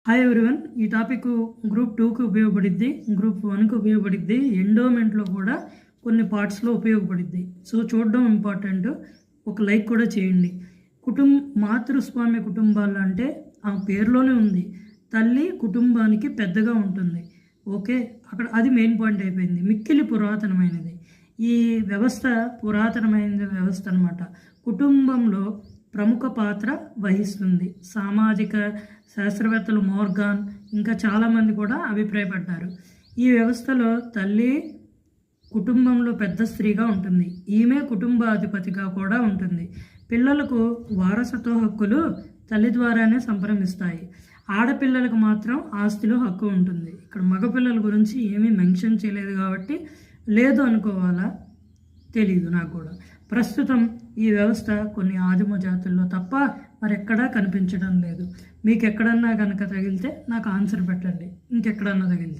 Hi everyone, ఈ topic group 2కి ఉపయోగపడిద్ది, group 1కి ఉపయోగపడిద్ది, ఎండోమెంట్లో కూడా కొన్ని పార్ట్స్లో ఉపయోగపడిద్ది. సో చూడడం ఇంపార్టెంట్. ఒక లైక్ కూడా చేయండి. మాతృస్వామ్య కుటుంబాలు అంటే ఆ పేరులోనే ఉంది, తల్లి కుటుంబానికి పెద్దగా ఉంటుంది. ఓకే, అక్కడ అది మెయిన్ పాయింట్ అయిపోయింది. మిక్కిలి పురాతనమైనది ఈ వ్యవస్థ, పురాతనమైన వ్యవస్థ అనమాట. కుటుంబంలో ప్రముఖ పాత్ర వహిస్తుంది. సామాజిక శాస్త్రవేత్తలు మోర్గాన్ ఇంకా చాలామంది కూడా అభిప్రాయపడ్డారు. ఈ వ్యవస్థలో తల్లి కుటుంబంలో పెద్ద స్త్రీగా ఉంటుంది. ఈమె కుటుంబాధిపతిగా కూడా ఉంటుంది. పిల్లలకు వారసత్వ హక్కులు తల్లి ద్వారానే సంప్రమిస్తాయి. ఆడపిల్లలకు మాత్రం ఆస్తిలో హక్కు ఉంటుంది. ఇక్కడ మగపిల్లల గురించి ఏమీ మెన్షన్ చేయలేదు కాబట్టి లేదు అనుకోవాలా తెలీదు నాకు కూడా. ప్రస్తుతం ఈ వ్యవస్థ కొన్ని ఆదిమ జాతుల్లో తప్ప మరెక్కడా కనిపించడం లేదు. మీకు ఎక్కడన్నా కనుక తగిలితే నాకు ఆన్సర్ పెట్టండి, ఇంకెక్కడన్నా తగిలితే.